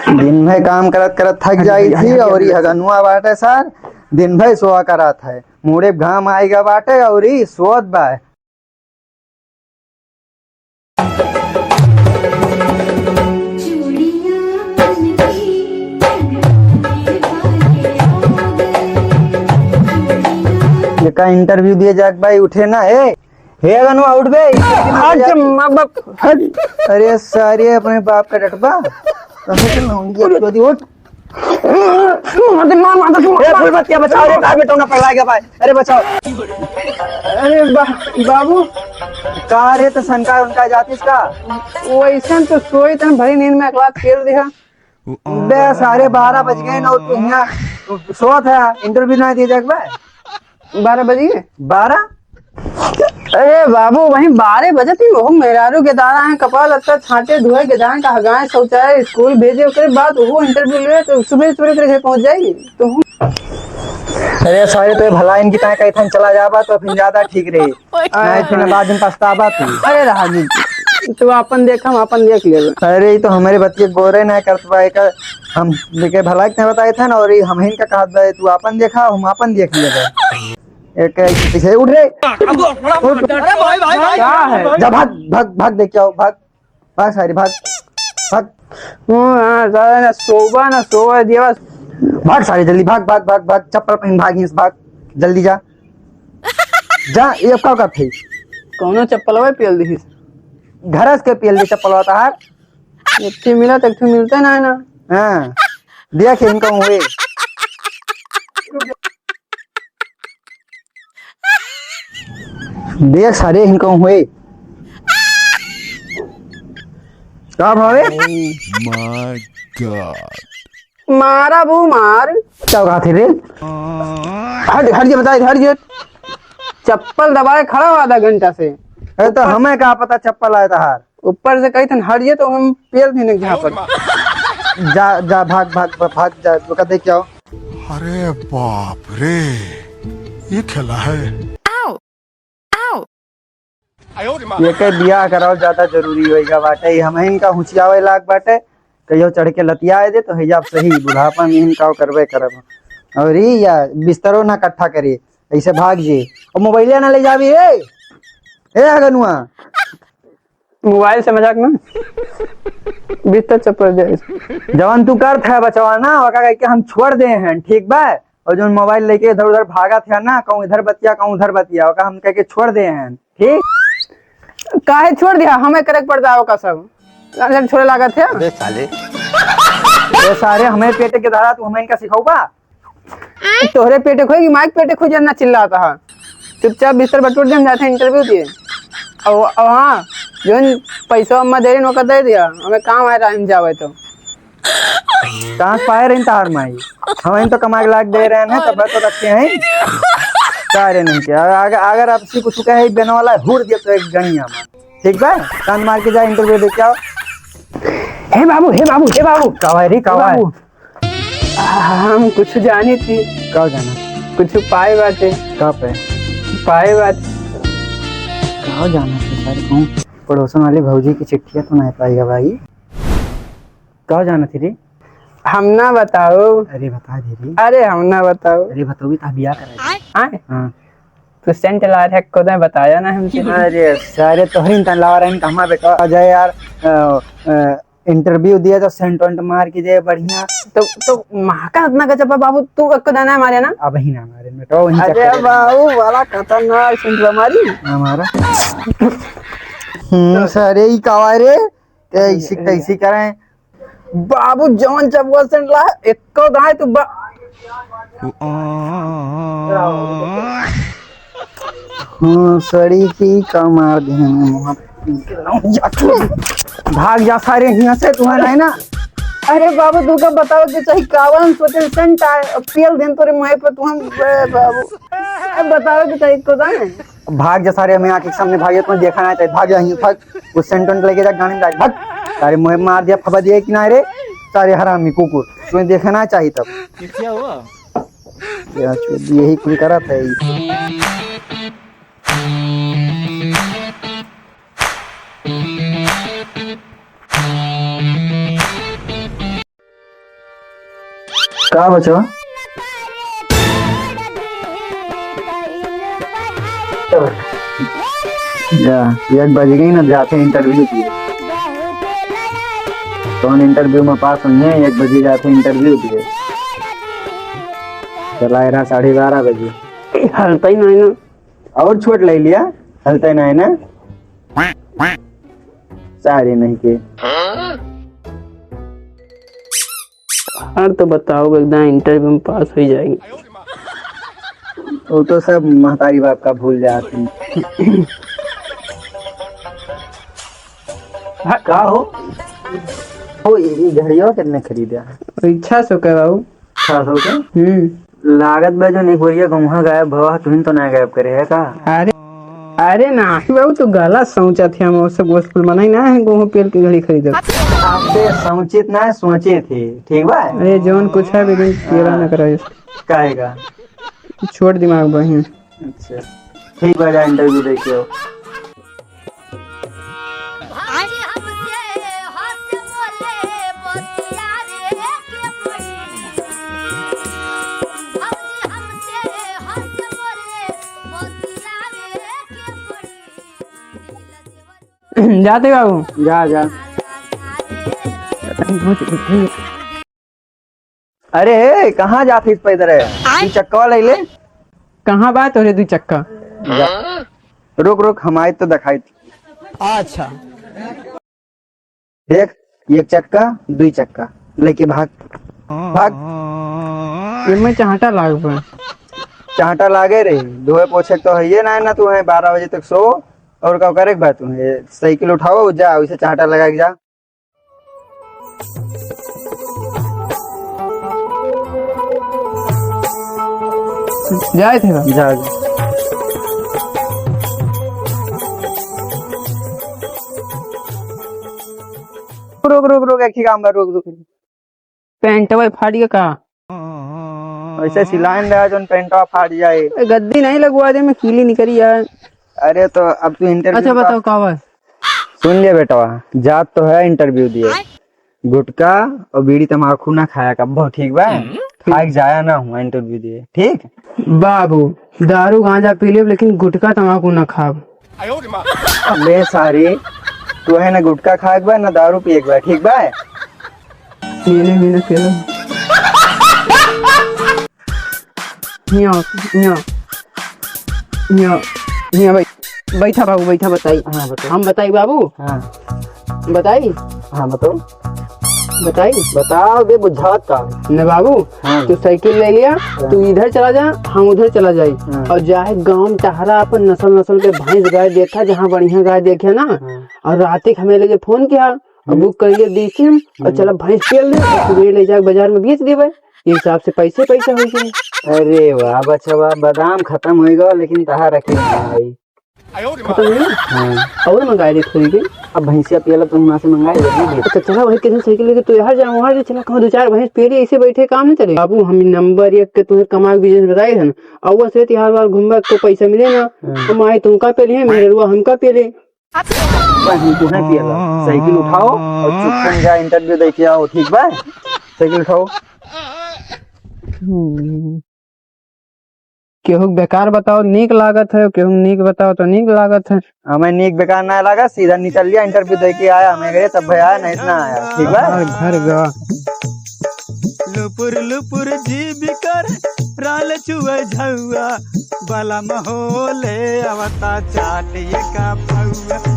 दिन भर काम करत करत थक जाई थी और ये हगनुआ बाटे सर दिन भर सोआ करत है मुड़े घाम आएगा बाटे और ही सोत बा। का इंटरव्यू दिए जाक भाई उठे ना हे हगनुआ उठ बे। अरे सारे अपने बाप का डटबा उठ बचाओ अरे बचाओ। अरे बाबू का रे तो सनका उनका जातिस का वैसे तो सोई तन भरी नींद में अगला खेल दिया बे सारे 12 बज गए ना तू यहाँ सोत है इंटरव्यू ना दिए जाक भाई 12 बज गए 12। अरे बाबू वहीं 12 बजे थी वो मेहरारू के दाना है कपाल अच्छा छाटे धोए के दान का हगाए शौचालय स्कूल भेजे उसके बाद वो इंटरव्यू ले तो सुबह घर पहुंच जाएगी तो अरे सारे तो भला इनकी तरह कहीं थन चला जाबा तो फिर ज्यादा ठीक रही नहीं फिर बाद में पछतावा तू। अरे राजी तू अपन देख हम अपन देख ले। अरे तो हमारे बच्चे गोरे ना कर पाए का हम लेके भला के बताए थे ना और हम ही का कहा तू अपन देखा हम अपन देख लेगा एक पीछे उठ रे क्या है जा भाग भाग भाग देख क्या भाग भाग सारी भाग भाग ना सोबा ना सोवा देवा भाग सारी जल्दी भाग भाग भाग भाग चप्पल पहन भाग भाग जल्दी जा जा ये का का थे कौनो चप्पल वे पेल दी घरस के पेल दी चप्पल होता है एक मिला तक मिलता ना ना हां देख इनको हुए देख सारे इनको हुए क्या भावे माय गॉड मारा वो मार क्या कहा थे रे हट हट जे बताए हट जे चप्पल दबाए खड़ा हुआ आधा घंटा से। अरे तो हमें क्या पता चप्पल आया था हार ऊपर से कही थन हट जे तो हम पेल भी जहाँ पर जा जा भाग भाग भाग जा तो कहते क्या हो। अरे बाप रे ये खेला है। ये के बियाह कराओ ज्यादा जरूरी होएगा बाटे हम इनका हुचियावे लाग बाटे कहियो चढ़ के लतियाए दे तो हिजाब सही बुढ़ापा में इनका करबे करब और ही या बिस्तरो ना इकट्ठा करिए ऐसे भाग जे और मोबाइल ना ले जाबी ए हगनुआ मोबाइल से मजाक ना बिस्तर चप्पल दे जवान तू कर था बचवा ना वका के हम छोड़ दे हैं ठीक बा और जो मोबाइल लेके इधर उधर भागा था ना कहूं इधर बतिया कहूं उधर बतिया वका हम कह के छोड़ दे हैं ठीक काहे छोड़ दिया हमें करक पड़ता है का सब छोड़े लागत थे अबे साले ये सारे हमें पेटे के धारा तू हमें इनका सिखाऊगा तोहरे पेटे खोएगी माइक पेटे खोज ना चिल्लाता है चुपचाप बिस्तर बटोर हम जाते हैं इंटरव्यू दिए और हाँ जो पैसा अम्मा दे रही नौकर दे दिया हमें काम आए टाइम जावे तो कहाँ पाए रहे तार माई हमें तो कमा के लाख दे रहे हैं तब तो रखे हैं सारे नहीं क्या अगर आपसी कुछ कहे बने वाला हुड़ दिया तो एक गणिया में ठीक है कान मार के जा इंटरव्यू दे क्या हे बाबू हे बाबू हे बाबू कवाई रे कवाई हम कुछ जानी थी का जाना कुछ पाए बाटे का पे पाए बात का जाना है सारे कहूं पड़ोसन वाले भौजी की चिट्ठियां तो नहीं पाएगा भाई का जाना थी रे हम ना बताओ अरे बता दे रे अरे हम ना बताओ अरे बताओगी तो बियाह करेंगे आए हां तो सेंट ला है को तो बताया ना हमसे अरे सारे तोहरी तन लावा रहे कहां बेटा अजय यार इंटरव्यू दिया तो सेंट मार के जाए बढ़िया तो महाका इतना गजब बाबू तू अक्को दाना मारे ना अब ही ना मारे बेटा वही अरे बाबू वाला खतरनाक सेंट मारी हमारा सारे ही कवाय रे कैसी कैसी करें बाबू जॉन जब वो सेंट ला एको दाए तू सड़ी की कमार दे भाग जा सारे यहाँ से तुम्हारा है ना। अरे बाबू तू का बताओ कि चाहे कावन सोचे सेंट आए पीएल दिन तोरे मुंह पे तू हम बाबू अब बताओ कि चाहे को दाए भाग जा सारे हमें आंख के सामने भागे तुम्हें देखा ना चाहिए भाग जा यहीं भाग उस सेंट लेके जा गाने में भाग सारे मुंह मार दिया फबा दिया किनारे सारे हरामी कुकुर तुम्हें देखना चाहिए तब क्या हुआ यही कुल करा था का बचवा जा 1 बज गई ना, जाते इंटरव्यू दिए। कौन इंटरव्यू में पास हुई है? 1 बजे जाते इंटरव्यू दिए, चला रहा 12:30 बजे। हलता ही नहीं ना। और छोट ले लिया, हलते नहीं ना सारे नहीं के। यार तो बताओ एकदम इंटरव्यू में पास हो जाएगी। वो तो सब महतारी बाप का भूल जाते हैं। का हो ये घड़िया कितने खरीदा? इच्छा से कह बाबू। 600 के लागत बा जो नहीं बोलिए गमुहा गायब भवा तुम तो ना गायब करे है का? अरे ना बाबू तो गला सोचा थे हम उससे गोस्कुल मनाई ना है गोह पेल की घड़ी खरीद। आपसे समुचित ना सोचे थे, ठीक बा? अरे जौन कुछ है लेकिन पेला ना कराए काहेगा छोड़ दिमाग बहिन। अच्छा ठीक बा, जा इंटरव्यू देखियो। जाते बाबू जा जा। अरे कहाँ जाती इस पैदल है? तू चक्का ले ले। कहाँ बात हो रही 2 चक्का? रुक रुक हम आए तो दिखाई। अच्छा देख 1 चक्का 2 चक्का लेके भाग भाग। इनमें चाहता लाग पर चाहता लागे रे, धोए पोछे तो है ये ना तू है 12 बजे तक सो और का करे बात तू है साइकिल उठाओ जा उसे चाहता लगा के जा। जाए थे बाबू। जा रुक रुक रुक एक ही काम बा, रुक रुक। पैंट भाई फाड़ गया का? ऐसे सिलाइन रहा जो पेंटवा फाट जाए। गद्दी नहीं लगवा दे, मैं कीली निकली यार। अरे तो अब तू इंटरव्यू। अच्छा बताओ का बात? सुन ले बेटवा, जात तो है इंटरव्यू दिए, गुटखा और बीड़ी तम्बाकू ना खाया का बहुत ठीक बा, खाए जाया ना हुआ इंटरव्यू दिए, ठीक? बाबू दारू गांजा पी ले लेकिन गुटखा तम्बाकू ना खाब। अबे सारी तू है ना गुटखा खाए बा ना दारू पिए बा, ठीक बा? मैंने पीला भाई बैठा बाबू बैठा बताई। हाँ बताओ। हम बताई बाबू। हाँ बताई। हाँ बताओ बताई बताओ बे बुझात का न बाबू। हाँ। तू साइकिल ले लिया, तू इधर चला जा हम उधर चला जाई। हाँ। और जाए गाँव में टहरा अपन नस्ल के भैंस गाय देखा, जहाँ बढ़िया गाय देखे ना। और रात हमें लगे फोन किया और बुक करिए देखिए और चला भैंस पेल दे ले जाके बाजार में बेच देवे, हिसाब से पैसे पैसा हो गए। अरे वाह बच्चा बादाम खत्म होएगा लेकिन तहा रखे भाई खत्म हो गया। हाँ। और मंगाए दे थोड़ी के। अब भैंसिया पियला तुम वहाँ से मंगाए। तो चला वही किसी साइकिल लेके तू यहाँ जा वहाँ चला कहूँ 2-4 भैंस पेरी ऐसे बैठे काम नहीं चले बाबू। हम नंबर 1 के तुम्हें कमाई बिजनेस बताए थे ना, और से तिहार बार घूमबा तो पैसा मिले ना। हम आए तुमका पे लिए मेरे रुआ हमका पे ले साइकिल उठाओ और चुप जा इंटरव्यू देके आओ, ठीक बा? साइकिल उठाओ। केहू बेकार बताओ नीक लागत है, केहू नीक बताओ तो नीक लागत है। हमें नीक बेकार ना लगा, सीधा निकल लिया इंटरव्यू देके आया, हमें गए तब भाई आया नहीं इतना आया, ठीक बा? घर गया लुपुर लुपुर जी कर राल चुआ झुआ बाला महोले अवता चाट ये का पौआ।